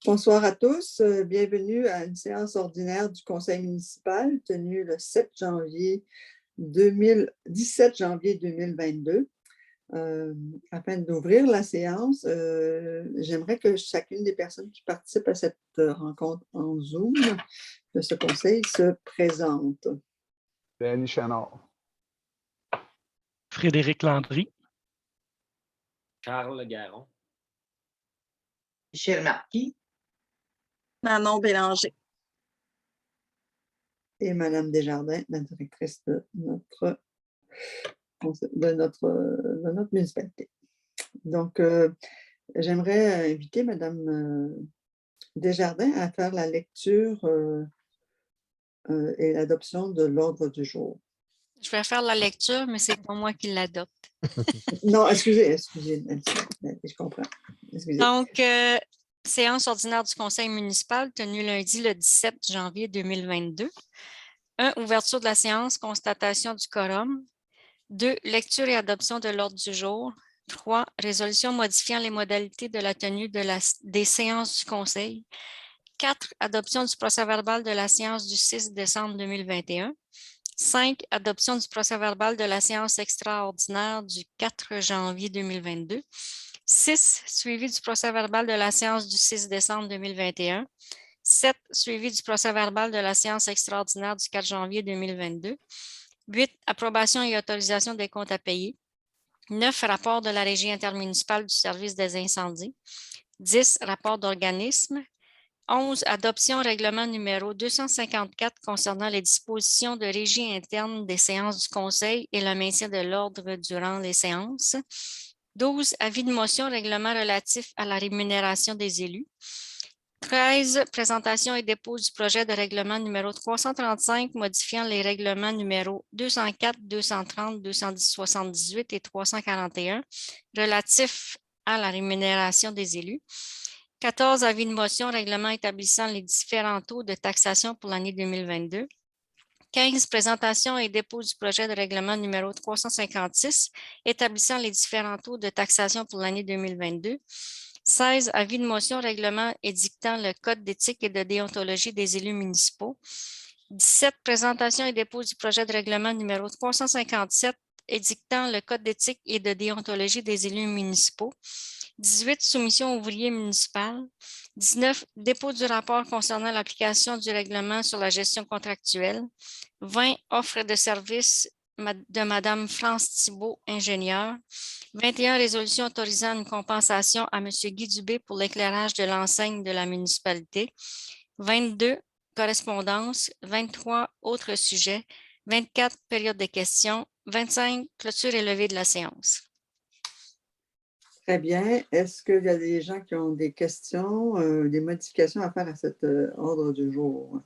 Bonsoir à tous. Bienvenue à une séance ordinaire du Conseil municipal tenue le 17 janvier 2022. Afin d'ouvrir la séance, j'aimerais que chacune des personnes qui participent à cette rencontre en Zoom de ce conseil se présente. Danny Chenard. Frédéric Landry. Carl Garon. Michel Marquis. Manon Bélanger. Et Madame Desjardins, la directrice de notre municipalité. Donc, j'aimerais inviter Madame Desjardins à faire la lecture et l'adoption de l'ordre du jour. Je vais faire la lecture, mais c'est pas moi qui l'adopte. Non, excusez, je comprends. Excusez. Donc, séance ordinaire du Conseil municipal tenue lundi le 17 janvier 2022. 1. Ouverture de la séance, constatation du quorum. 2. Lecture et adoption de l'ordre du jour. 3. Résolution modifiant les modalités de la tenue des séances du Conseil. 4. Adoption du procès-verbal de la séance du 6 décembre 2021. 5. Adoption du procès-verbal de la séance extraordinaire du 4 janvier 2022. 6. Suivi du procès-verbal de la séance du 6 décembre 2021. 7. Suivi du procès-verbal de la séance extraordinaire du 4 janvier 2022. 8. Approbation et autorisation des comptes à payer. 9. Rapport de la Régie intermunicipale du service des incendies. 10. Rapport d'organisme. 11. Adoption règlement numéro 254 concernant les dispositions de régie interne des séances du Conseil et le maintien de l'ordre durant les séances. 12. Avis de motion règlement relatif à la rémunération des élus. 13. Présentation et dépôt du projet de règlement numéro 335 modifiant les règlements numéro 204, 230, 210-78 et 341 relatifs à la rémunération des élus. 14. Avis de motion règlement établissant les différents taux de taxation pour l'année 2022. 15. Présentation et dépôt du projet de règlement numéro 356 établissant les différents taux de taxation pour l'année 2022. 16. Avis de motion règlement édictant le code d'éthique et de déontologie des élus municipaux. 17. Présentation et dépôt du projet de règlement numéro 357 édictant le code d'éthique et de déontologie des élus municipaux. 18. Soumission ouvrier municipal. 19. Dépôt du rapport concernant l'application du règlement sur la gestion contractuelle. 20. Offre de service de Mme France Thibault, ingénieure. 21. Résolution autorisant une compensation à M. Guy Dubé pour l'éclairage de l'enseigne de la municipalité. 22. Correspondance. 23. Autres sujets. 24. Période de questions. 25. Clôture et levée de la séance. Très bien. Est-ce qu'il y a des gens qui ont des questions, des modifications à faire à cet ordre du jour?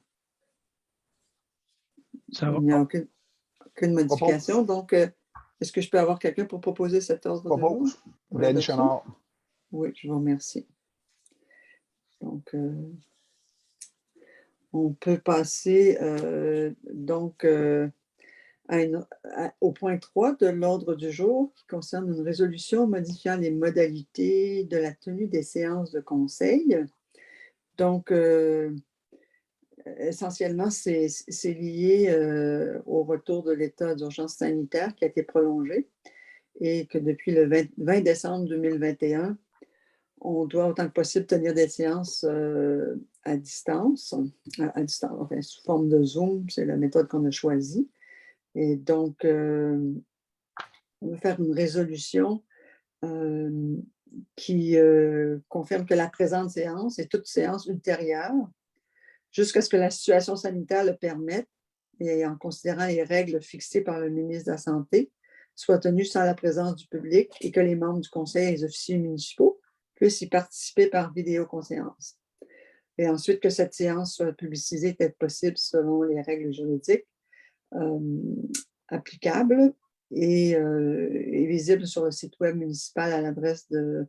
Ça va. Il n'y a aucune modification. Donc, est-ce que je peux avoir quelqu'un pour proposer cet ordre du jour? Danny Chenard. Oui, je vous remercie. Donc, on peut passer au point 3 de l'ordre du jour qui concerne une résolution modifiant les modalités de la tenue des séances de conseil. Donc, essentiellement, c'est lié au retour de l'état d'urgence sanitaire qui a été prolongé et que depuis le 20 décembre 2021, on doit autant que possible tenir des séances à distance, enfin, sous forme de Zoom, c'est la méthode qu'on a choisie. Et donc, on va faire une résolution qui confirme que la présente séance et toute séance ultérieure, jusqu'à ce que la situation sanitaire le permette, et en considérant les règles fixées par le ministre de la Santé, soit tenue sans la présence du public et que les membres du conseil et les officiers municipaux puissent y participer par vidéoconférence. Et ensuite, que cette séance soit publicisée peut-être possible selon les règles juridiques applicables et visible sur le site web municipal à l'adresse de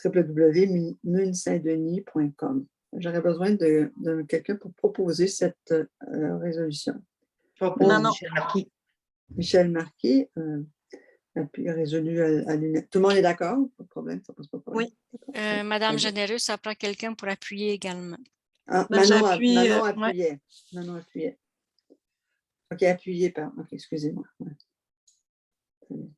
www.munsaintdenis.com. J'aurais besoin de quelqu'un pour proposer cette résolution. Je propose Manon. Michel Marquis. Michel Marquis, résolu à l'unanimité. Tout le monde est d'accord? Pas de problème, ça pose pas de problème. Oui. Madame Très bien. Généreux, ça prend quelqu'un pour appuyer également. Ah, Ben, Manon, j'appuie, Manon ouais. appuyait. Manon appuyait. OK, appuyé par. OK, excusez-moi. Ouais. Très bien.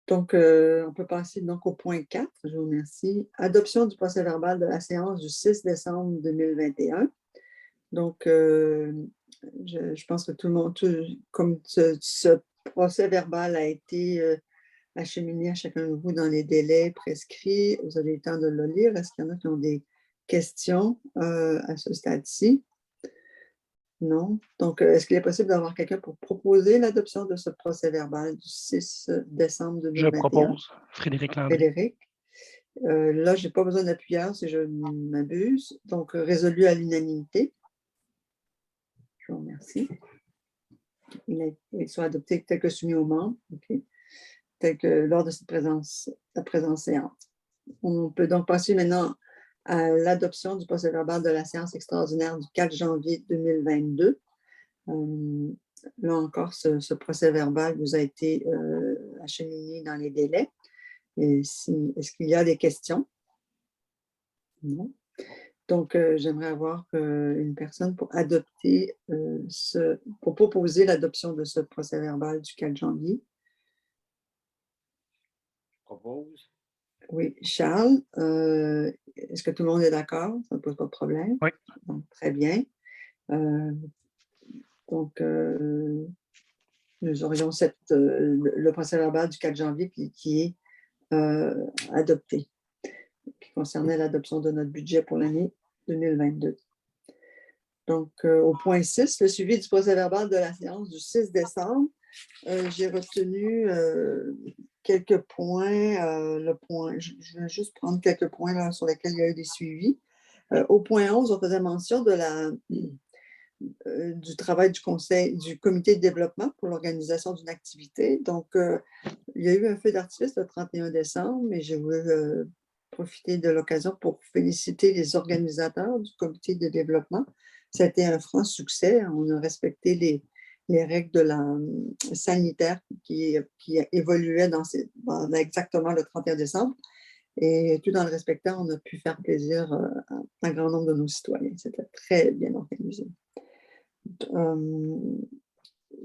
Donc, on peut passer donc au point 4. Je vous remercie. Adoption du procès-verbal de la séance du 6 décembre 2021. Donc, je pense que tout le monde, comme ce procès-verbal a été acheminé à chacun de vous dans les délais prescrits, vous avez eu le temps de le lire. Est-ce qu'il y en a qui ont des questions à ce stade-ci? Non. Donc, est-ce qu'il est possible d'avoir quelqu'un pour proposer l'adoption de ce procès-verbal du 6 décembre Je 2021? propose Frédéric Landry. Frédéric. Là, je n'ai pas besoin d'appuyeur si je m'abuse. Donc, résolu à l'unanimité. Je vous remercie. Il soit adopté tel que soumis aux membres, okay, tel que lors de la présente séance. On peut donc passer maintenant à l'adoption du procès-verbal de la séance extraordinaire du 4 janvier 2022. Là encore, ce procès-verbal vous a été acheminé dans les délais. Est-ce qu'il y a des questions? Non. Donc, j'aimerais avoir une personne pour adopter pour proposer l'adoption de ce procès-verbal du 4 janvier. Je propose. Oui, Charles, est-ce que tout le monde est d'accord? Ça ne pose pas de problème? Oui. Donc, très bien. Donc, nous aurions le procès-verbal du 4 janvier qui est adopté, qui concernait l'adoption de notre budget pour l'année 2022. Donc, au point 6, le suivi du procès-verbal de la séance du 6 décembre. J'ai retenu quelques points. Je vais juste prendre quelques points là, sur lesquels il y a eu des suivis. Au point 11, on faisait mention du travail du comité de développement pour l'organisation d'une activité. Donc, il y a eu un feu d'artifice le 31 décembre, mais je veux profiter de l'occasion pour féliciter les organisateurs du comité de développement. Ça a été un franc succès. On a respecté les règles de la sanitaire qui évoluaient dans exactement le 31 décembre. Et tout en le respectant, on a pu faire plaisir à un grand nombre de nos citoyens. C'était très bien organisé.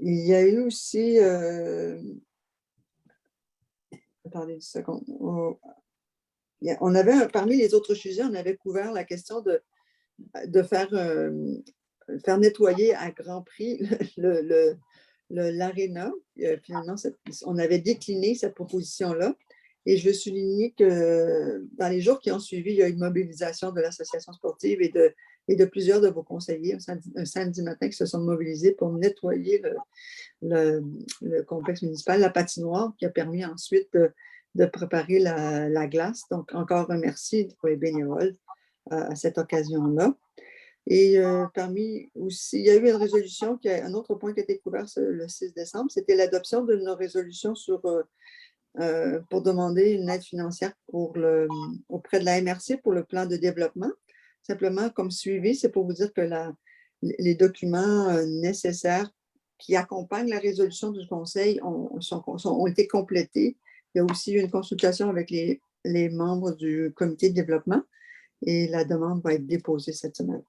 Il y a eu aussi, attendez une seconde, on avait, parmi les autres sujets, on avait couvert la question de faire nettoyer à grand prix l'aréna. Finalement, on avait décliné cette proposition-là. Et je veux souligner que dans les jours qui ont suivi, il y a eu une mobilisation de l'association sportive et de plusieurs de vos conseillers un samedi matin qui se sont mobilisés pour nettoyer le complexe municipal, la patinoire, qui a permis ensuite de préparer la glace. Donc, encore un merci pour les bénévoles à cette occasion-là. Et parmi aussi, il y a eu une résolution, un autre point qui a été couvert le 6 décembre, c'était l'adoption de nos résolutions pour demander une aide financière auprès de la MRC pour le plan de développement. Simplement, comme suivi, c'est pour vous dire que les documents nécessaires qui accompagnent la résolution du Conseil ont été complétés. Il y a aussi eu une consultation avec les membres du comité de développement et la demande va être déposée cette semaine.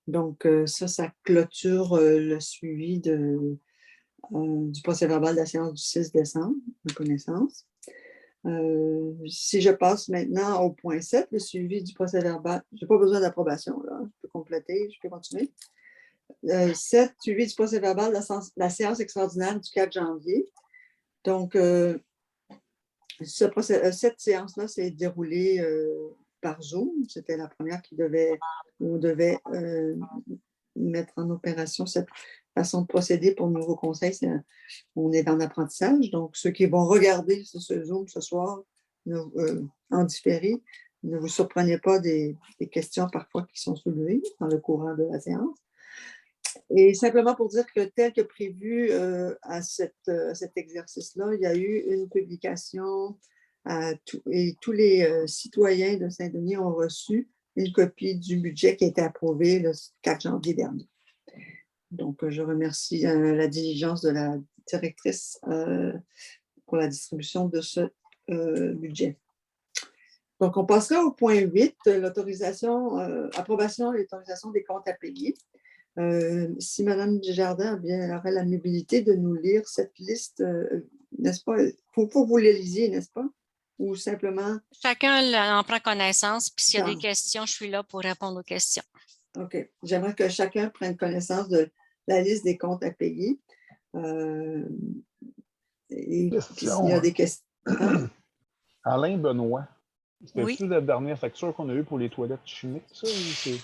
Donc, ça clôture le suivi du procès-verbal de la séance du 6 décembre, de connaissance. Si je passe maintenant au point 7, le suivi du procès-verbal, je n'ai pas besoin d'approbation, là. Je peux compléter, je peux continuer. 7, suivi du procès-verbal de la séance extraordinaire du 4 janvier. Donc, cette séance-là s'est déroulée par Zoom. C'était la première on devait mettre en opération cette façon de procéder pour le nouveau conseil. On est en apprentissage. Donc, ceux qui vont regarder ce Zoom ce soir en différé, ne vous surprenez pas des questions parfois qui sont soulevées dans le courant de la séance. Et simplement pour dire que tel que prévu à cet exercice-là, il y a eu une publication et tous les citoyens de Saint-Denis ont reçu une copie du budget qui a été approuvé le 4 janvier dernier. Donc, je remercie la diligence de la directrice pour la distribution de ce budget. Donc, on passera au point 8, l'autorisation, approbation et l'autorisation des comptes à payer. Si Mme Desjardins aurait l'amabilité de nous lire cette liste, n'est-ce pas? Il faut que vous les lisiez, n'est-ce pas? Ou simplement... Chacun en prend connaissance, puis s'il y a des Ah. questions, je suis là pour répondre aux questions. OK. J'aimerais que chacun prenne connaissance de la liste des comptes à payer. Et puis s'il y a des questions... Hein? Alain Benoît. Oui. C'était-tu la dernière facture qu'on a eue pour les toilettes chimiques, ça?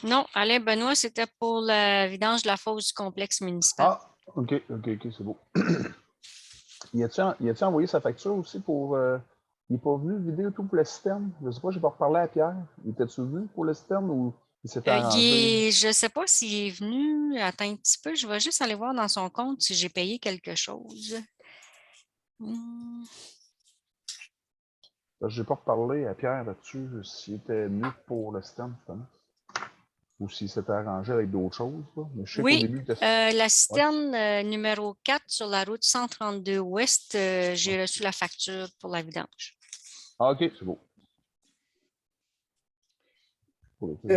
Non, Alain Benoît, c'était pour la vidange de la fosse du complexe municipal. Ah, OK, c'est beau. Y a-t-il envoyé sa facture aussi pour... il n'est pas venu vider tout pour le système? Je ne sais pas, j'ai pas reparlé à Pierre. Il était-tu venu pour le système ou il s'était arrangé? Je ne sais pas s'il est venu. Attends un petit peu, je vais juste aller voir dans son compte si j'ai payé quelque chose. Je n'ai pas reparlé à Pierre là-dessus, s'il était venu pour le système, justement. Ou s'il s'était arrangé avec d'autres choses. Là. Mais je sais Oui, qu'au début, la citerne numéro 4 sur la route 132 Ouest, j'ai reçu la facture pour la vidange. Ah, OK, c'est beau.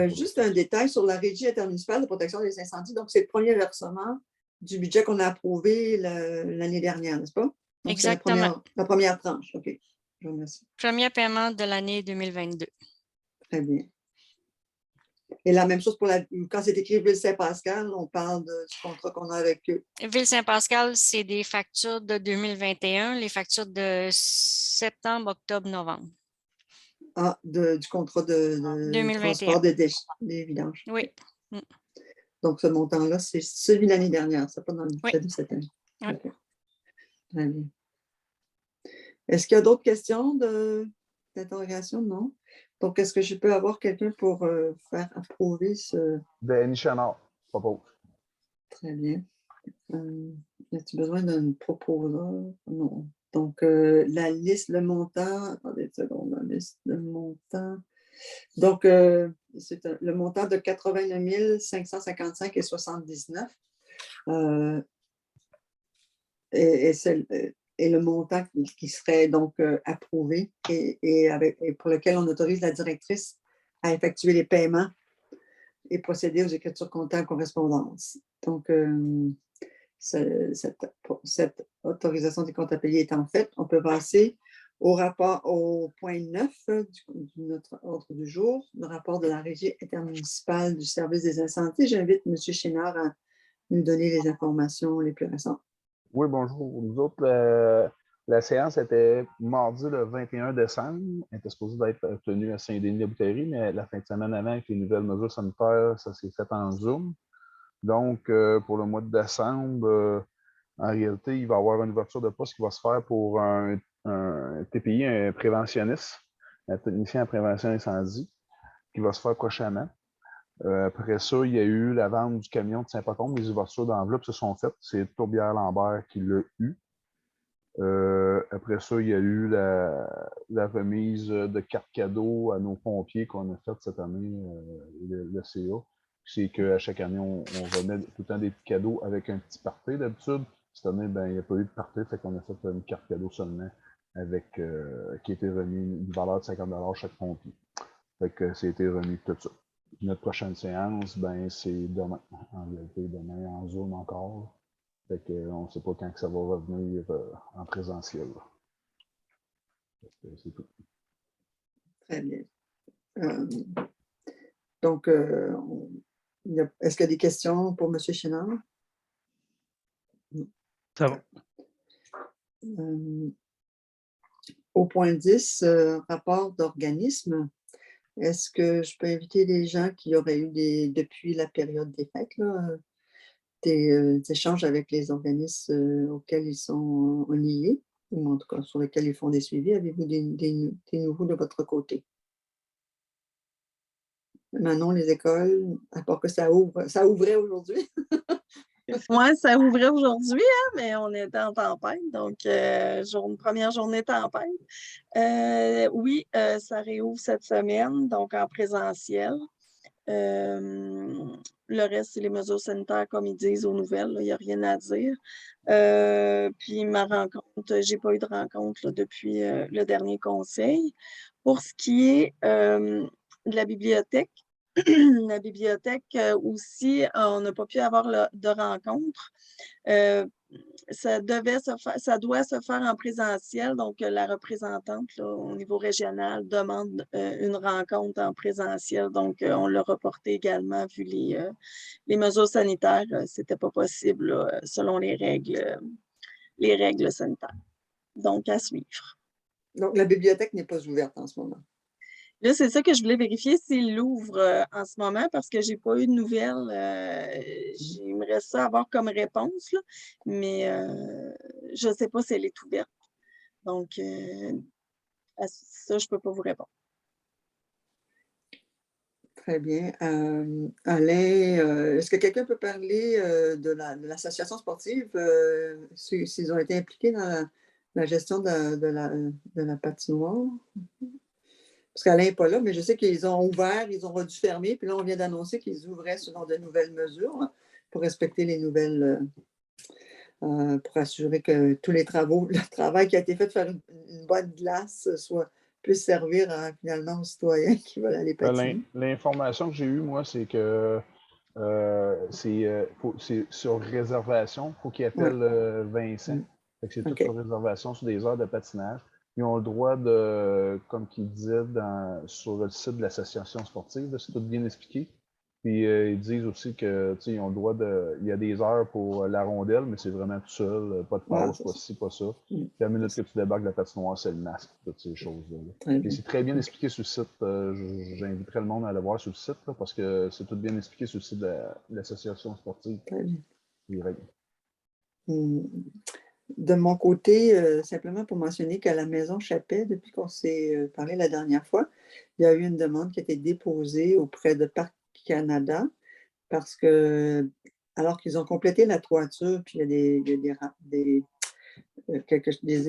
Juste un détail sur la Régie intermunicipale de protection des incendies. Donc, c'est le premier versement du budget qu'on a approuvé l'année dernière, n'est-ce pas? Donc, exactement. La première tranche. OK. Je vous remercie. Premier paiement de l'année 2022. Très bien. Et la même chose pour quand c'est écrit Ville-Saint-Pascal, on parle du contrat qu'on a avec eux. Ville-Saint-Pascal, c'est des factures de 2021, les factures de septembre, octobre, novembre. Ah, du contrat de 2021. transport des déchets, des vidanges. Oui. Donc, ce montant-là, c'est celui de l'année dernière, ce n'est pas dans le budget de cette année. Oui. Okay. Très bien. Est-ce qu'il y a d'autres questions d'interrogation? Non. Donc, est-ce que je peux avoir quelqu'un pour faire approuver ce... Denis Chenard, propose. Très bien. As-tu besoin d'un proposeur? Non. Donc, la liste, le montant... Attendez une seconde, la liste, le montant... Donc, c'est le montant de 89 555,79 et le montant qui serait donc approuvé et pour lequel on autorise la directrice à effectuer les paiements et procéder aux écritures comptables correspondances. Donc, cette autorisation des comptes à payer étant faite, on peut passer au point 9 de notre ordre du jour, le rapport de la Régie intermunicipale du service des incendies. J'invite M. Chénard à nous donner les informations les plus récentes. Oui, bonjour. Nous autres, la séance était mardi le 21 décembre. Elle était supposée d'être tenue à Saint-Denis-de-Bouteillerie, mais la fin de semaine avant, avec les nouvelles mesures sanitaires, ça s'est fait en Zoom. Donc, pour le mois de décembre, en réalité, il va y avoir une ouverture de poste qui va se faire pour un TPI, un préventionniste, un technicien en prévention incendie, qui va se faire prochainement. Après ça, il y a eu la vente du camion de Saint-Pacôme. Les ouvertures d'enveloppes se sont faites. C'est Tourbière Lambert qui l'a eu. Après ça, il y a eu la remise de cartes cadeaux à nos pompiers qu'on a faite cette année, le CA. C'est qu'à chaque année, on remet tout le temps des petits cadeaux avec un petit party d'habitude. Cette année, ben, il n'y a pas eu de party, fait qu'on a fait une carte cadeau seulement avec qui a été remis une valeur de 50$ chaque pompier. Fait que c'était remis tout ça. Notre prochaine séance, ben, c'est demain. En réalité, demain en Zoom encore. Fait qu'on ne sait pas quand que ça va revenir en présentiel. C'est tout. Très bien. Donc, est-ce qu'il y a des questions pour M. Chénard? Ça va. Au point 10, rapport d'organisme. Est-ce que je peux inviter les gens qui auraient eu depuis la période des fêtes, là, des échanges avec les organismes auxquels ils sont liés, ou en tout cas sur lesquels ils font des suivis? Avez-vous des nouveaux de votre côté? Manon, les écoles, à part que ça ouvrait aujourd'hui. Oui, ça ouvrait aujourd'hui, hein, mais on était en tempête, donc première journée tempête. Oui, ça réouvre cette semaine, donc en présentiel. Le reste, c'est les mesures sanitaires, comme ils disent aux nouvelles. Il n'y a rien à dire. Puis ma rencontre, j'ai pas eu de rencontre là, depuis le dernier conseil. Pour ce qui est de la bibliothèque, la bibliothèque aussi, on n'a pas pu avoir de rencontre. Ça doit se faire en présentiel. Donc, la représentante là, au niveau régional demande une rencontre en présentiel. Donc, on l'a reporté également vu les mesures sanitaires. C'était pas possible là, selon les règles sanitaires. Donc, à suivre. Donc, la bibliothèque n'est pas ouverte en ce moment. Là, c'est ça que je voulais vérifier s'il l'ouvre en ce moment parce que je n'ai pas eu de nouvelles. J'aimerais ça avoir comme réponse, là, mais je ne sais pas si elle est ouverte. Donc, à ça, je ne peux pas vous répondre. Très bien. Alain, est-ce que quelqu'un peut parler de l'association sportive, s'ils ont été impliqués dans la gestion de la patinoire? Parce qu'Alain n'est pas là, mais je sais qu'ils ont ouvert, ils ont dû fermer, puis là, on vient d'annoncer qu'ils ouvraient selon de nouvelles mesures hein, pour respecter les nouvelles, pour assurer que tous les travaux, le travail qui a été fait de faire une bonne glace puisse servir finalement aux citoyens qui veulent aller patiner. L'information que j'ai eue, moi, c'est que c'est sur réservation. Il faut qu'ils appellent Vincent. C'est tout sur réservation sur des heures de patinage. Ils ont le droit de, comme qu'ils disaient sur le site de l'association sportive, c'est tout bien expliqué. Puis ils disent aussi que ils ont le droit il y a des heures pour la rondelle, mais c'est vraiment tout seul, pas de pause, pas ci, pas ça. Puis à la minute que tu débarques de la patinoire, c'est le masque, toutes ces choses-là. Et c'est très bien expliqué sur le site. J'inviterais le monde à aller voir sur le site là, parce que c'est tout bien expliqué sur le site de l'association sportive. Très bien. De mon côté, simplement pour mentionner qu'à la Maison Chapet, depuis qu'on s'est parlé la dernière fois, il y a eu une demande qui a été déposée auprès de Parc Canada parce que, alors qu'ils ont complété la toiture, puis il y a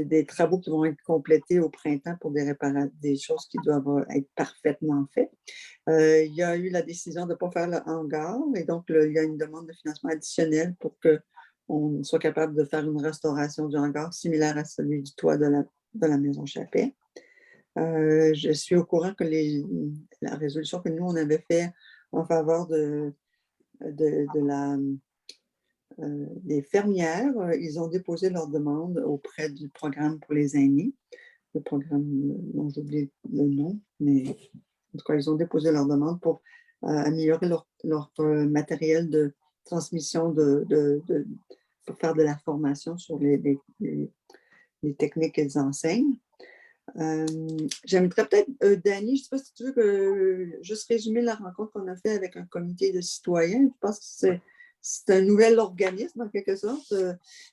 des travaux qui vont être complétés au printemps pour des choses qui doivent être parfaitement faites. Il y a eu la décision de ne pas faire le hangar et donc il y a une demande de financement additionnel pour qu'on soit capable de faire une restauration du hangar similaire à celui du toit de la Maison Chapet. Je suis au courant que la résolution que nous, on avait faite en faveur des fermières, ils ont déposé leur demande auprès du programme pour les aînés. Le programme dont j'oublie le nom, mais en tout cas, ils ont déposé leur demande pour améliorer leur matériel de transmission pour faire de la formation sur les techniques qu'ils enseignent. J'aimerais peut-être, Dani, je ne sais pas si tu veux juste résumer la rencontre qu'on a faite avec un comité de citoyens. Je pense que c'est un nouvel organisme, en quelque sorte.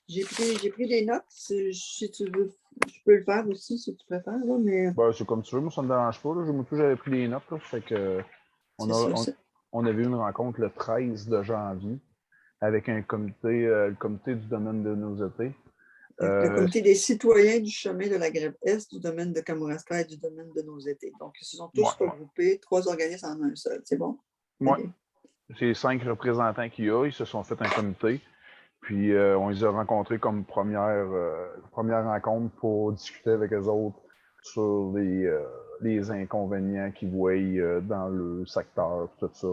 J'ai pris des notes. Si tu veux, je peux le faire aussi, si tu préfères. Là, mais... c'est comme tu veux, moi, ça ne me dérange pas. Là. J'avais pris des notes. Là, fait que, on avait eu une rencontre le 13 de janvier avec un comité, le comité du domaine de Nosauté. Le comité des citoyens du chemin de la Grève Est, du domaine de Kamouraska et du domaine de Nosauté. Donc, ils se sont tous regroupés, 3 organismes en un seul. C'est bon? Oui. Okay. C'est 5 représentants qu'il y a. Ils se sont fait un comité. Puis, on les a rencontrés comme première rencontre pour discuter avec eux autres sur les inconvénients qu'ils voient dans le secteur, tout ça.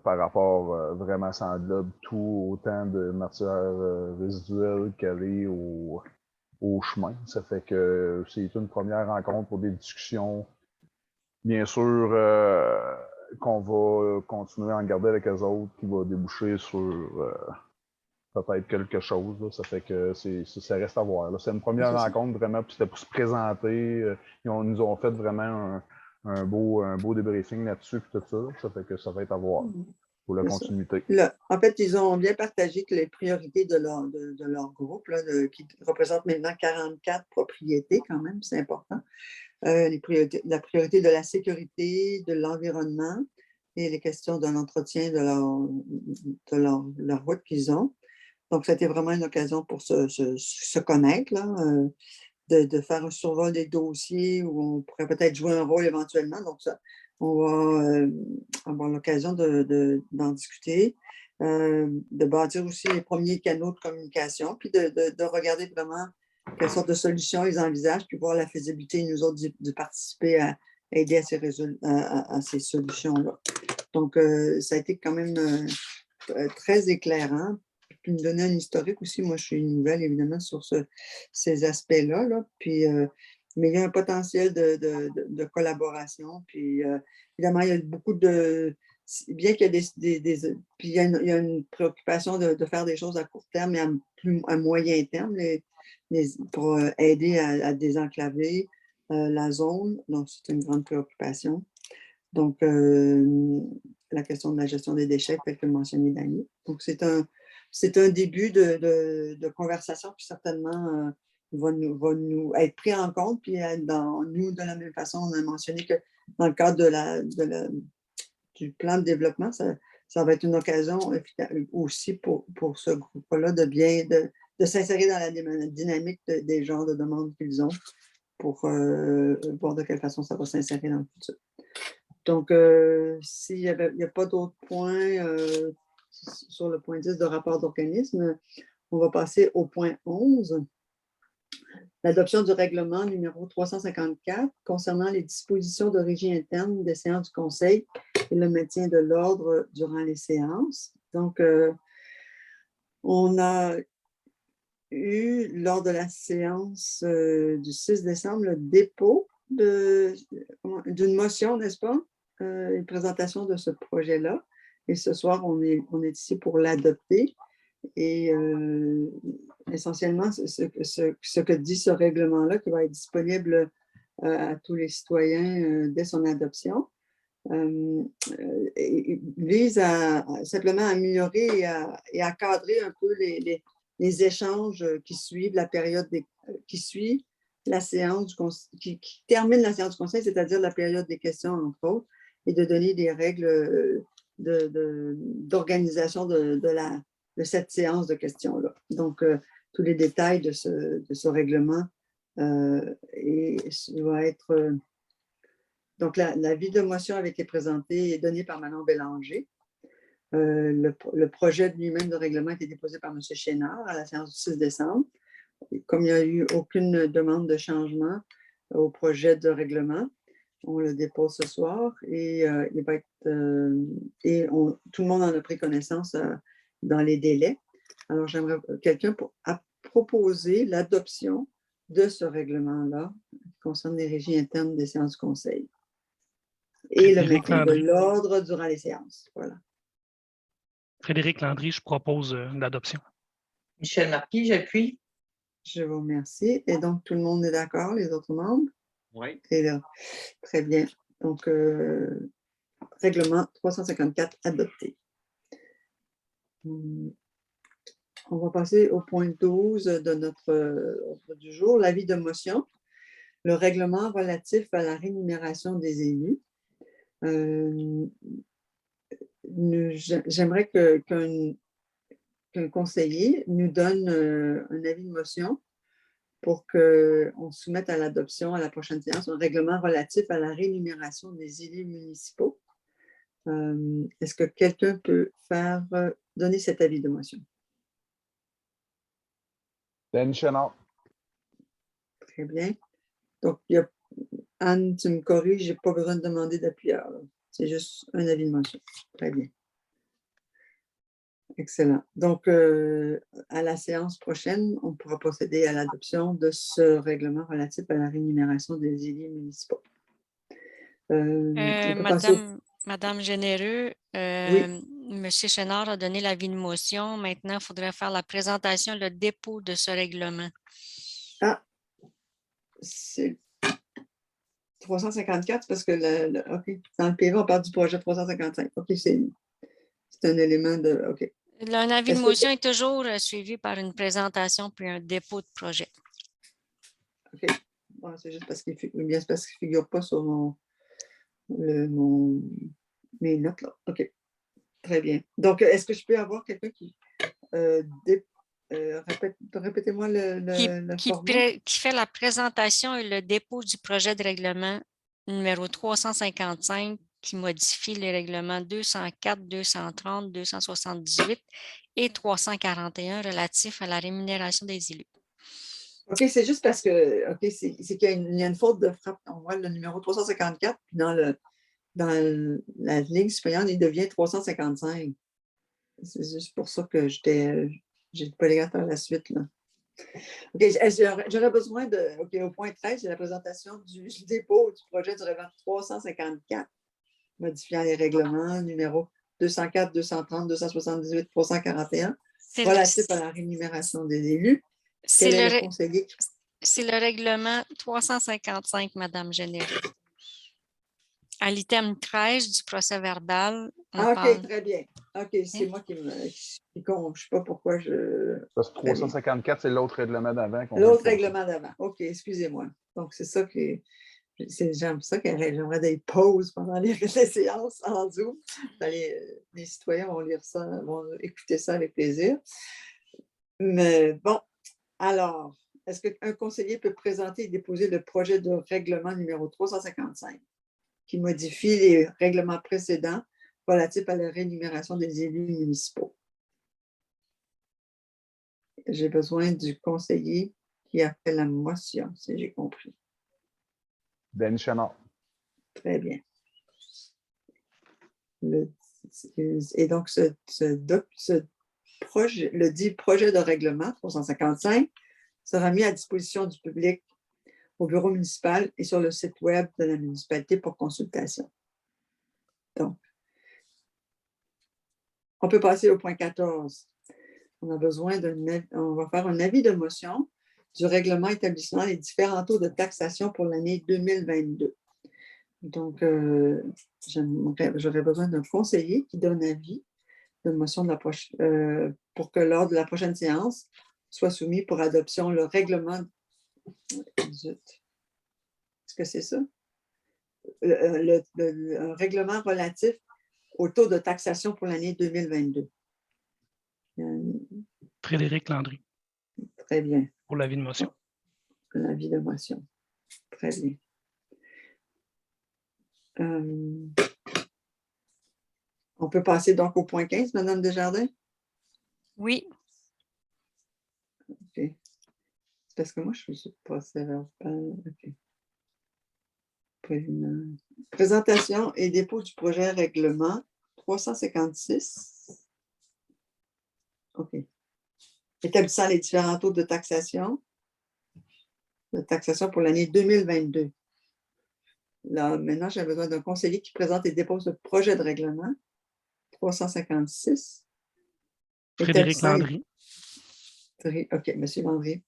Par rapport vraiment, ça englobe tout autant de matières résiduelles qu'aller au chemin. Ça fait que c'est une première rencontre pour des discussions. Bien sûr, qu'on va continuer à en garder avec eux autres, qui va déboucher sur peut-être quelque chose. Là. Ça fait que ça reste à voir. C'est une première rencontre vraiment, puis c'était pour se présenter. Ils nous ont fait vraiment un beau débriefing là-dessus, puis tout ça. Ça fait que ça va être à voir pour la continuité. En fait, ils ont bien partagé que les priorités de leur groupe, là, qui représente maintenant 44 propriétés quand même, c'est important. La priorité de la sécurité, de l'environnement et les questions de l'entretien de leur route qu'ils ont. Donc, c'était vraiment une occasion pour se connaître, là, de faire un survol des dossiers où on pourrait peut-être jouer un rôle éventuellement. Donc, On va avoir l'occasion d'en discuter, de bâtir aussi les premiers canaux de communication, puis de regarder vraiment quelles sortes de solutions ils envisagent, puis voir la faisabilité, nous autres, de participer à aider à ces solutions-là. Donc, ça a été quand même très éclairant. Puis me donner un historique aussi. Moi, je suis nouvelle, évidemment, sur ces aspects-là. Là. Puis, mais il y a un potentiel de collaboration. Puis, évidemment, il y a beaucoup de... Bien qu'il y ait puis il y a une préoccupation de faire des choses à court terme et à moyen terme pour aider à désenclaver la zone. Donc, c'est une grande préoccupation. Donc, la question de la gestion des déchets, tel que mentionné Dany. Donc, c'est un début de conversation qui certainement va nous être pris en compte. Puis, nous, de la même façon, on a mentionné que dans le cadre du plan de développement, ça va être une occasion aussi pour ce groupe-là de s'insérer dans la dynamique des genres de demandes qu'ils ont pour voir de quelle façon ça va s'insérer dans le futur. Donc, s'il n'y a pas d'autres points sur le point 10 de rapport d'organisme, on va passer au point 11, l'adoption du règlement numéro 354 concernant les dispositions de régie interne des séances du Conseil et le maintien de l'ordre durant les séances. Donc, on a eu, lors de la séance du 6 décembre, le dépôt d'une motion, n'est-ce pas? Une présentation de ce projet-là. Et ce soir, on est ici pour l'adopter. Et essentiellement, ce que dit ce règlement-là, qui va être disponible à tous les citoyens dès son adoption, vise à simplement améliorer et à cadrer un peu les échanges qui suivent la période qui suit la séance qui termine la séance du Conseil, c'est-à-dire la période des questions, entre autres, et de donner des règles d'organisation de cette séance de questions-là. Donc, tous les détails de ce règlement va être... donc, l'avis de motion avait été présenté et donné par Manon Bélanger. Le projet lui-même de règlement a été déposé par M. Chénard à la séance du 6 décembre. Comme il n'y a eu aucune demande de changement au projet de règlement, on le dépose ce soir et il va être tout le monde en a pris connaissance dans les délais. Alors, j'aimerais quelqu'un pour proposer l'adoption de ce règlement-là qui concerne les régies internes des séances du Conseil et le maintien de l'ordre durant les séances. Voilà. Frédéric Landry, je propose l'adoption. Michel Marquis, j'appuie. Je vous remercie. Et donc, tout le monde est d'accord, les autres membres? Oui. Et là, très bien. Donc, règlement 354 adopté. On va passer au point 12 de notre ordre du jour, l'avis de motion, le règlement relatif à la rémunération des élus. J'aimerais qu'un conseiller nous donne un avis de motion pour qu'on soumette à l'adoption à la prochaine séance un règlement relatif à la rémunération des élus municipaux. Est-ce que quelqu'un peut donner cet avis de motion? Dany Chénard. Très bien. Donc, Anne, tu me corriges, je n'ai pas besoin de demander d'appuyeur. C'est juste un avis de motion. Très bien. Excellent. Donc, à la séance prochaine, on pourra procéder à l'adoption de ce règlement relatif à la rémunération des élus municipaux. Madame Généreux, oui. M. Chénard a donné l'avis de motion. Maintenant, il faudrait faire la présentation, le dépôt de ce règlement. Ah, c'est 354 parce que OK, dans le PV, on parle du projet 355. OK, c'est un élément de... OK. Un avis de motion est toujours suivi par une présentation puis un dépôt de projet. OK. Bon, c'est juste parce qu'il ne figure pas sur mes notes là. OK. Très bien. Donc, est-ce que je peux avoir quelqu'un qui... répétez-moi le format. Qui fait la présentation et le dépôt du projet de règlement numéro 355 qui modifie les règlements 204, 230, 278 et 341 relatifs à la rémunération des élus. OK, c'est juste parce que c'est qu'il y a une faute de frappe. On voit le numéro 354, puis dans la ligne supérieure, il devient 355. C'est juste pour ça que j'ai pas les gars par la suite. Là. OK, j'aurais besoin de. OK, au point 13, c'est la présentation du dépôt du projet du règlement 354, modifiant les règlements numéro 204, 230, 278, 341, relatifs à la rémunération des élus. Quel est le conseiller? C'est le règlement 355, Madame Généreux. À l'item 13 du procès verbal, on parle... OK, très bien. OK, c'est moi qui compte. Je ne sais pas pourquoi je... Ça, 354, c'est l'autre règlement d'avant. L'autre règlement d'avant. OK, excusez-moi. Donc, c'est ça que... J'aime ça que j'aimerais des pauses pendant les séances en Zoom. Les citoyens vont lire ça, vont écouter ça avec plaisir. Mais bon, alors, est-ce qu'un conseiller peut présenter et déposer le projet de règlement numéro 355 qui modifie les règlements précédents relatifs à la rémunération des élus municipaux? J'ai besoin du conseiller qui a fait la motion, si j'ai compris. Denis Chenard. Très bien. Et donc, le dit projet de règlement 355 sera mis à disposition du public au bureau municipal et sur le site web de la municipalité pour consultation. Donc, on peut passer au point 14. On va faire un avis de motion du règlement établissant les différents taux de taxation pour l'année 2022. Donc, j'aurais besoin d'un conseiller qui donne avis de motion pour que lors de la prochaine séance soit soumis pour adoption le règlement. Est-ce que c'est ça? Un règlement relatif au taux de taxation pour l'année 2022. Frédéric Landry. Très bien. Pour l'avis de motion. L'avis de motion. Très bien. On peut passer donc au point 15, Madame Desjardins? Oui. OK. C'est parce que moi, je ne suis pas sévère. OK. Présentation et dépôt du projet règlement 356. OK. Établissant les différents taux de taxation pour l'année 2022. Là, maintenant, j'ai besoin d'un conseiller qui présente et dépose le projet de règlement 356. Frédéric Landry. OK, M. Landry.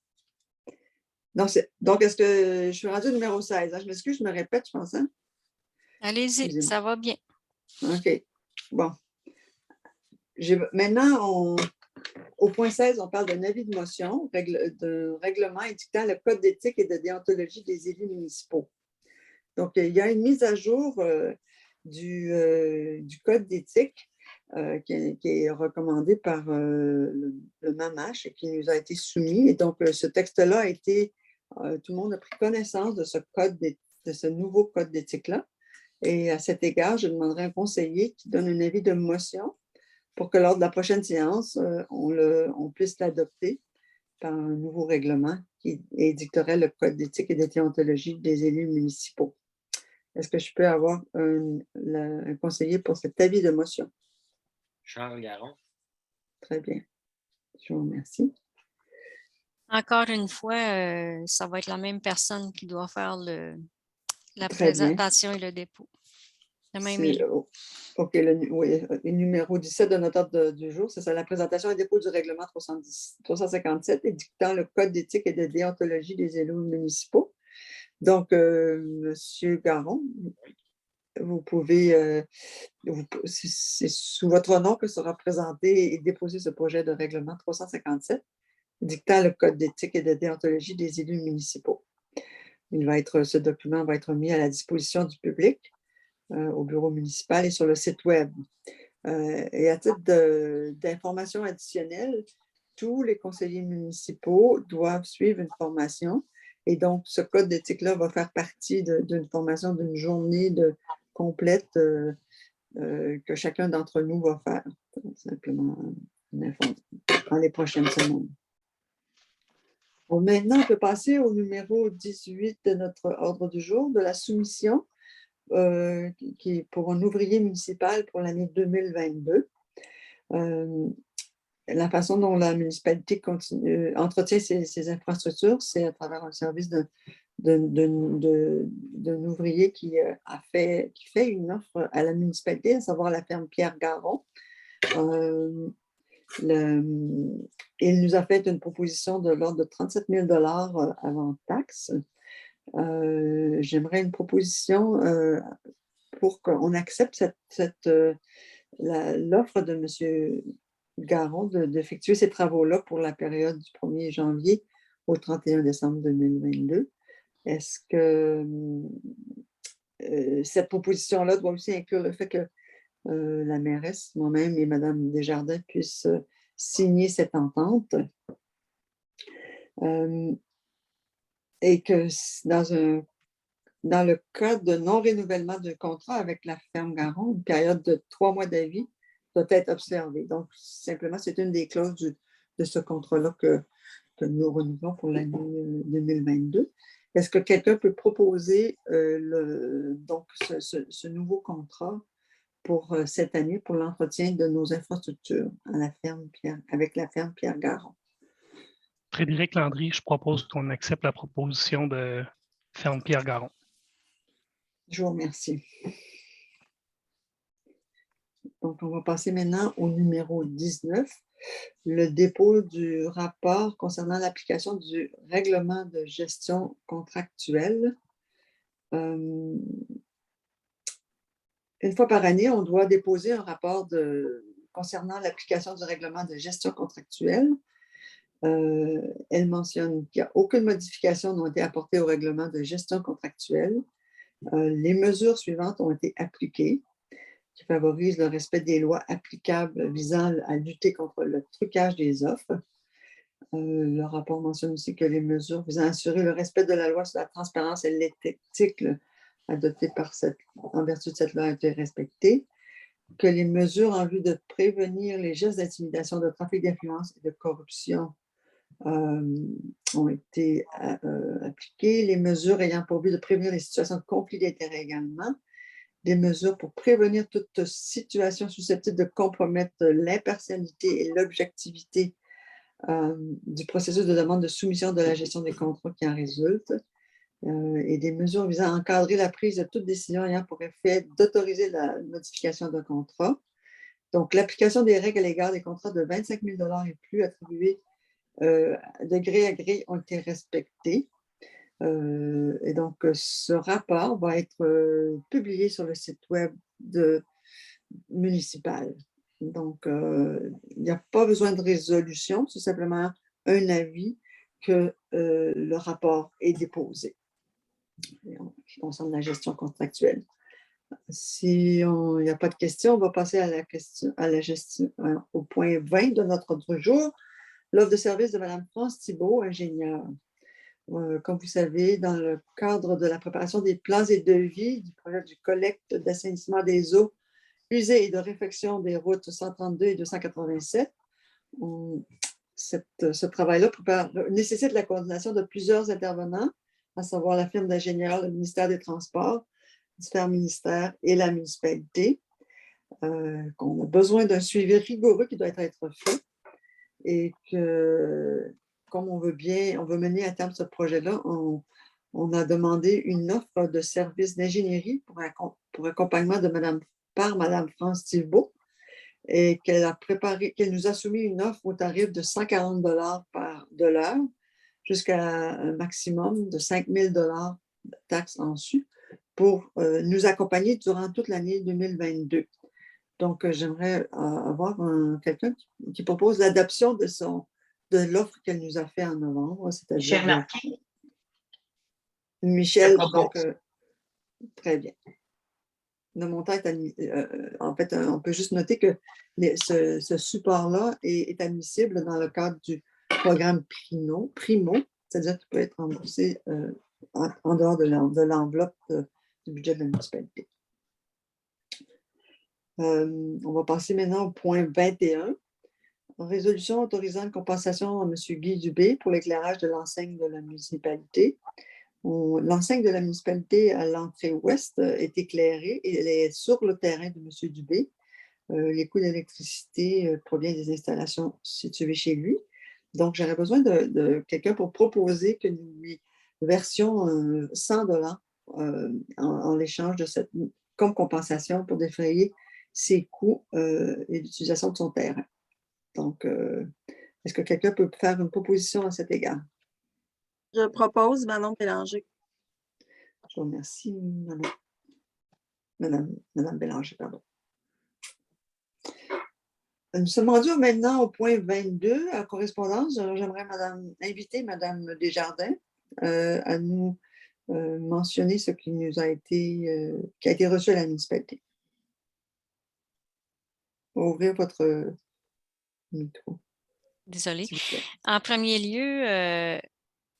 Donc, est-ce que je suis rendue au numéro 16? Hein? Je m'excuse, je me répète, je pense. Hein? Allez-y, ça va bien. OK. Bon. Maintenant, au point 16, on parle d'un avis de motion, d'un règlement indiquant le code d'éthique et de déontologie des élus municipaux. Donc, il y a une mise à jour du code d'éthique qui est recommandé par le MAMACH et qui nous a été soumis. Et donc, ce texte-là a été, tout le monde a pris connaissance de ce nouveau code d'éthique-là. Et à cet égard, je demanderai un conseiller qui donne un avis de motion pour que lors de la prochaine séance, on puisse l'adopter par un nouveau règlement qui édicterait le code d'éthique et de déontologie des élus municipaux. Est-ce que je peux avoir un conseiller pour cet avis de motion? Charles Garon. Très bien. Je vous remercie. Encore une fois, ça va être la même personne qui doit faire la Très bien. présentation et le dépôt. Le même élu. OK, le numéro 17 de notre ordre du jour, c'est ça, la présentation et dépôt du règlement 357 édictant le code d'éthique et de déontologie des élus municipaux. Donc, M. Garon, vous pouvez, c'est sous votre nom que sera présenté et déposé ce projet de règlement 357 dictant le code d'éthique et de déontologie des élus municipaux. Ce document va être mis à la disposition du public au bureau municipal et sur le site web. Et à titre d'information additionnelle, tous les conseillers municipaux doivent suivre une formation Et donc, ce code d'éthique-là va faire partie d'une formation d'une journée complète que chacun d'entre nous va faire, simplement dans les prochaines semaines. Bon, maintenant, on peut passer au numéro 18 de notre ordre du jour, de la soumission qui est pour un ouvrier municipal pour l'année 2022. La façon dont la municipalité entretient ses infrastructures, c'est à travers un service d'un ouvrier qui fait une offre à la municipalité, à savoir la ferme Pierre Garon. Il nous a fait une proposition de l'ordre de 37 000 avant taxe. J'aimerais une proposition pour qu'on accepte l'offre de M. Garon d'effectuer ces travaux-là pour la période du 1er janvier au 31 décembre 2022. Est-ce que cette proposition-là doit aussi inclure le fait que la mairesse, moi-même et Mme Desjardins puissent signer cette entente et que dans le cas de non-renouvellement de contrat avec la ferme Garon, une période de 3 mois d'avis doit être observée. Donc, simplement, c'est une des clauses de ce contrat-là que nous renouvelons pour l'année 2022. Est-ce que quelqu'un peut proposer donc ce nouveau contrat pour cette année pour l'entretien de nos infrastructures avec la ferme Pierre Garon? Frédéric Landry, je propose qu'on accepte la proposition de ferme Pierre Garon. Je vous remercie. Donc, on va passer maintenant au numéro 19, le dépôt du rapport concernant l'application du règlement de gestion contractuelle. Une fois par année, on doit déposer un rapport concernant l'application du règlement de gestion contractuelle. Elle mentionne qu'il n'y a aucune modification n'a été apportée au règlement de gestion contractuelle. Les mesures suivantes ont été appliquées, qui favorisent le respect des lois applicables visant à lutter contre le trucage des offres. Le rapport mentionne aussi que les mesures visant à assurer le respect de la loi sur la transparence et l'éthique adoptées en vertu de cette loi ont été respectées, que les mesures en vue de prévenir les gestes d'intimidation, de trafic d'influence et de corruption ont été appliquées, les mesures ayant pour but de prévenir les situations de conflit d'intérêts également, des mesures pour prévenir toute situation susceptible de compromettre l'impartialité et l'objectivité du processus de demande de soumission de la gestion des contrats qui en résulte, et des mesures visant à encadrer la prise de toute décision ayant pour effet d'autoriser la modification d'un contrat. Donc, l'application des règles à l'égard des contrats de 25 000 et plus attribués de gré à gré ont été respectés. Et donc, ce rapport va être publié sur le site web municipal. Donc, il n'y a pas besoin de résolution, c'est simplement un avis que le rapport est déposé qui concerne la gestion contractuelle. Si il n'y a pas de questions, on va passer au point 20 de notre ordre du jour, l'offre de service de Mme France Thibault, ingénieure. Comme vous savez, dans le cadre de la préparation des plans et devis du projet du collecte d'assainissement des eaux usées et de réfection des routes 132 et 287, ce travail-là nécessite la coordination de plusieurs intervenants, à savoir la firme d'ingénieurs, le ministère des Transports, différents ministères et la municipalité, qu'on a besoin d'un suivi rigoureux qui doit être fait et que, comme on veut mener à terme ce projet-là, on a demandé une offre de service d'ingénierie pour accompagnement par Mme France Thibault et qu'elle nous a soumis une offre au tarif de 140 de l'heure jusqu'à un maximum de 5 000 de taxes en su pour nous accompagner durant toute l'année 2022. Donc, j'aimerais avoir quelqu'un qui propose l'adoption de l'offre qu'elle nous a fait en novembre, c'est-à-dire Michel Marquis. Michel, donc, très bien. Le montant est en fait, on peut juste noter que ce support-là est admissible dans le cadre du programme Primo, c'est-à-dire qu'il peut être remboursé en dehors de l'enveloppe du budget de la municipalité. On va passer maintenant au point 21. Résolution autorisant une compensation à M. Guy Dubé pour l'éclairage de l'enseigne de la municipalité. L'enseigne de la municipalité à l'entrée ouest est éclairée et elle est sur le terrain de M. Dubé. Les coûts d'électricité proviennent des installations situées chez lui. Donc, j'aurais besoin de quelqu'un pour proposer que nous lui versions 100 $ en échange de cette comme compensation pour défrayer ses coûts et l'utilisation de son terrain. Donc, est-ce que quelqu'un peut faire une proposition à cet égard? Je propose Manon Bélanger. Je vous remercie, Madame Bélanger, pardon. Nous sommes rendus maintenant au point 22, à correspondance. J'aimerais inviter Madame Desjardins à nous mentionner ce qui nous a été, qui a été reçu à la municipalité. Ouvrez votre micro. Désolée. s'il vous plaît. En premier lieu,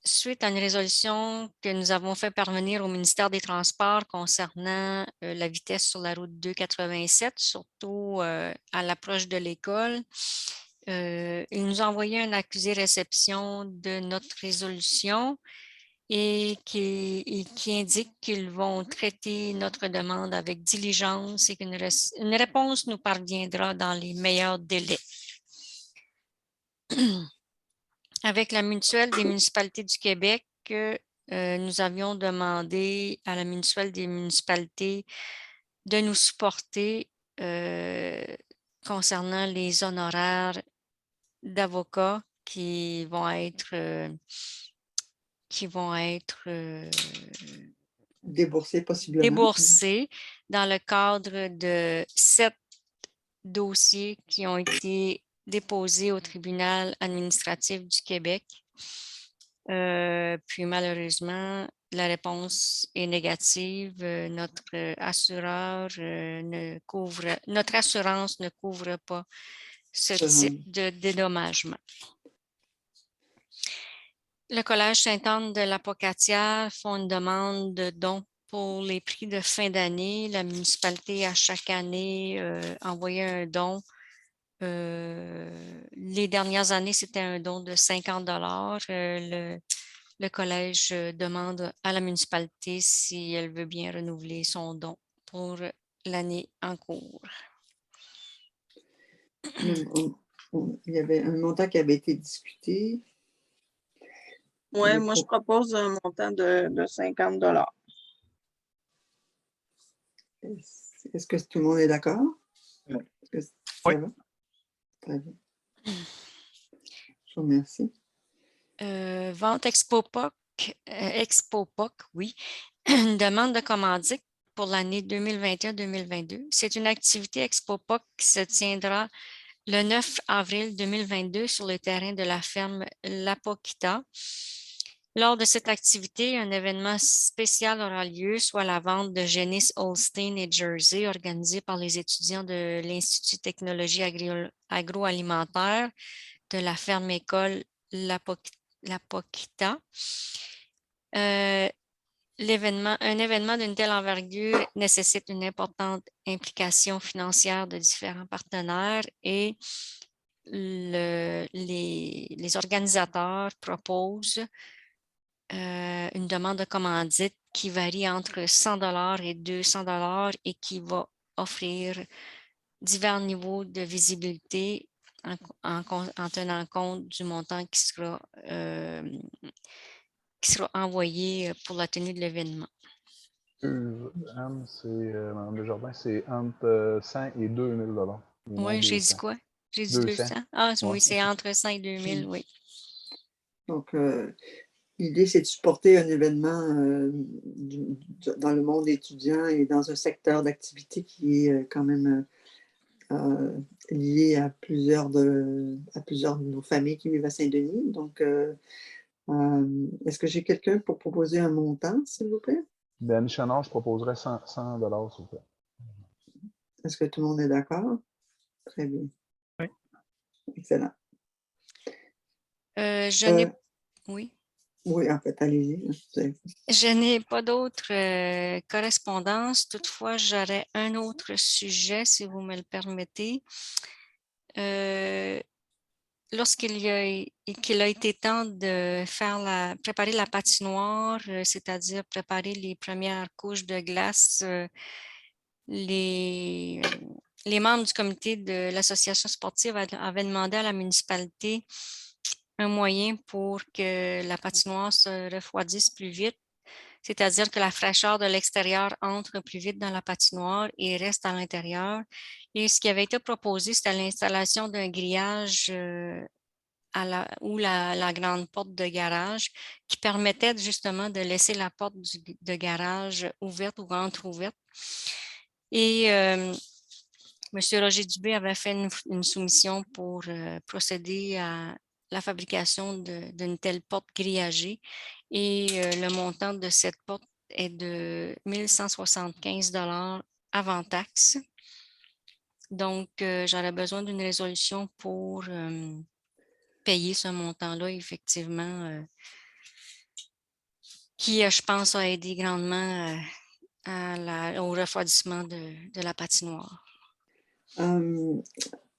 suite à une résolution que nous avons fait parvenir au ministère des Transports concernant la vitesse sur la route 287, surtout à l'approche de l'école, il nous a envoyé un accusé-réception de notre résolution et qui indique qu'ils vont traiter notre demande avec diligence et qu'une réponse nous parviendra dans les meilleurs délais. Avec la mutuelle des municipalités du Québec, nous avions demandé à la mutuelle des municipalités de nous supporter concernant les honoraires d'avocats qui vont être Déboursé possiblement. déboursés dans le cadre de 7 dossiers qui ont été déposés au tribunal administratif du Québec. Puis malheureusement, la réponse est négative. Notre assurance ne couvre pas ce type de dédommagement. Le Collège Sainte-Anne de la Pocatière font une demande de don pour les prix de fin d'année. La municipalité, à chaque année, envoyait un don. Les dernières années, c'était un don de 50 $. Le collège demande à la municipalité si elle veut bien renouveler son don pour l'année en cours. Il y avait un montant qui avait été discuté. Oui, moi, je propose un montant de 50 $. Est-ce que tout le monde est d'accord? Oui. Ça va? Très bien. Je vous remercie. Vente Expo-POC, oui. Une demande de commandite pour l'année 2021-2022. C'est une activité Expo-POC qui se tiendra le 9 avril 2022 sur le terrain de la ferme La Poquita. Lors de cette activité, un événement spécial aura lieu, soit la vente de génisses Holstein et Jersey organisée par les étudiants de l'Institut de technologie agroalimentaire de la ferme-école La Poquita. Un événement d'une telle envergure nécessite une importante implication financière de différents partenaires et les organisateurs proposent une demande de commandite qui varie entre 100 $ et 200 $ et qui va offrir divers niveaux de visibilité en tenant compte du montant qui sera envoyé pour la tenue de l'événement. Anne, Mme Desjardins, c'est entre 100 et 2000 $. Oui, j'ai dit quoi? J'ai dit 200. Ah oui, Ouais. c'est entre 100 et 2000, oui. Donc, l'idée, c'est de supporter un événement dans le monde étudiant et dans un secteur d'activité qui est quand même lié à plusieurs de nos familles qui vivent à Saint-Denis. Donc, est-ce que j'ai quelqu'un pour proposer un montant, s'il vous plaît? Danny Chenard, je proposerais 100 $, s'il vous plaît. Est-ce que tout le monde est d'accord? Très bien. Oui. Excellent. Je n'ai... Oui. Oui, en fait, allez-y. Je n'ai pas d'autres correspondances. Toutefois, j'aurais un autre sujet, si vous me le permettez. Lorsqu'il a été temps de préparer la patinoire, c'est-à-dire préparer les premières couches de glace, les membres du comité de l'association sportive avaient demandé à la municipalité un moyen pour que la patinoire se refroidisse plus vite, c'est-à-dire que la fraîcheur de l'extérieur entre plus vite dans la patinoire et reste à l'intérieur. Et ce qui avait été proposé, c'était l'installation d'un grillage ou la grande porte de garage qui permettait justement de laisser la porte de garage ouverte ou entrouverte. Et M. Roger Dubé avait fait une soumission pour procéder à la fabrication d'une telle porte grillagée et le montant de cette porte est de 1 175 $ avant taxe. Donc, j'aurais besoin d'une résolution pour payer ce montant-là, effectivement, qui, je pense, a aidé grandement au refroidissement de la patinoire.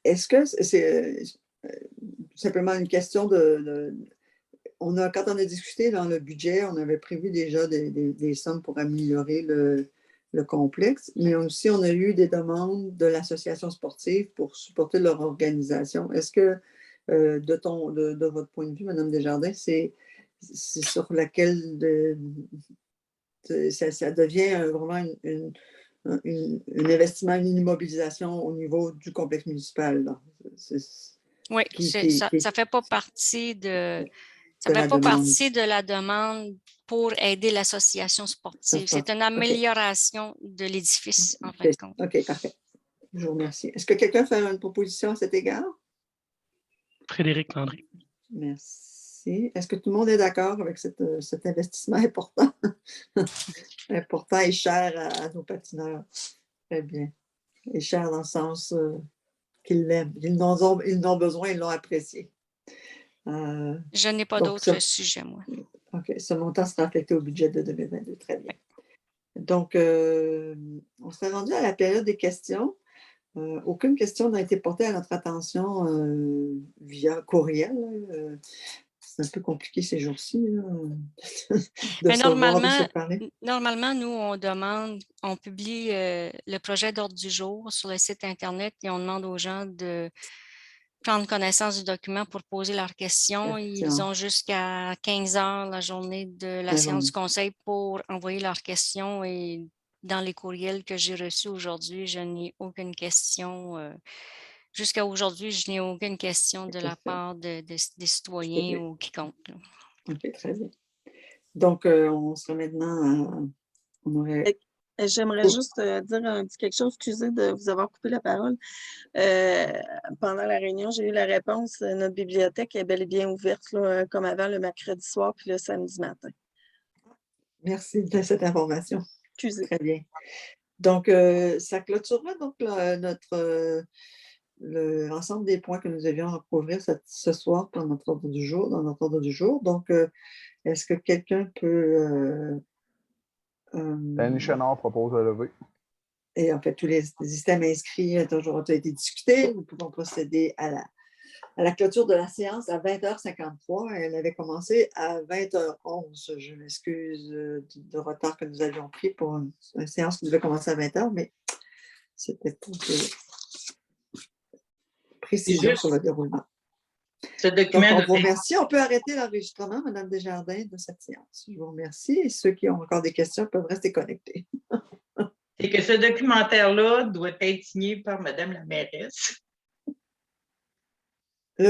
Est-ce que c'est simplement une question quand on a discuté dans le budget, on avait prévu déjà des sommes pour améliorer le complexe, mais aussi on a eu des demandes de l'association sportive pour supporter leur organisation. Est-ce que, de votre point de vue, Mme Desjardins, c'est sur laquelle ça devient vraiment un investissement, une immobilisation au niveau du complexe municipal? Là. Oui, ça ne fait pas partie de la demande pour aider l'association sportive. C'est une amélioration de l'édifice, en fin de compte. OK, parfait. Je vous remercie. Est-ce que quelqu'un fait une proposition à cet égard? Frédéric Landry. Merci. Est-ce que tout le monde est d'accord avec cet investissement important? Important et cher à nos patineurs. Très bien. Et cher dans le sens qu'ils l'aiment. Ils en ont besoin, ils l'ont apprécié. Je n'ai pas d'autres sujets, moi. OK. Ce montant sera affecté au budget de 2022. Très bien. Donc, on serait rendu à la période des questions. Aucune question n'a été portée à notre attention via courriel. C'est un peu compliqué ces jours-ci. Mais normalement, nous, on publie le projet d'ordre du jour sur le site Internet et on demande aux gens de prendre connaissance du document pour poser leurs questions. Ils ont jusqu'à 15 heures la journée de la séance du conseil pour envoyer leurs questions et dans les courriels que j'ai reçus aujourd'hui, je n'ai aucune question. Jusqu'à aujourd'hui, je n'ai aucune question de la part des citoyens ou quiconque. OK, très bien. Donc, on serait maintenant J'aimerais juste dire un petit quelque chose. Excusez de vous avoir coupé la parole. Pendant la réunion, j'ai eu la réponse. Notre bibliothèque est bel et bien ouverte là, comme avant le mercredi soir puis le samedi matin. Merci de cette information. Excusez. Très bien. Donc, ça clôturera donc l'ensemble des points que nous avions à couvrir ce soir dans notre ordre du jour. Donc, est-ce que quelqu'un peut... Annie Chénard propose de lever. Et en fait, tous les systèmes inscrits ont été discutés. Nous pouvons procéder à la clôture de la séance à 20h53. Elle avait commencé à 20h11. Je m'excuse du retard que nous avions pris pour une séance qui devait commencer à 20h, mais c'était pour précision sur le déroulement. Ce document Donc, on vous remercie. On peut arrêter l'enregistrement, Mme Desjardins, de cette séance. Je vous remercie. Et ceux qui ont encore des questions peuvent rester connectés. C'est que ce documentaire-là doit être signé par Mme la mairesse.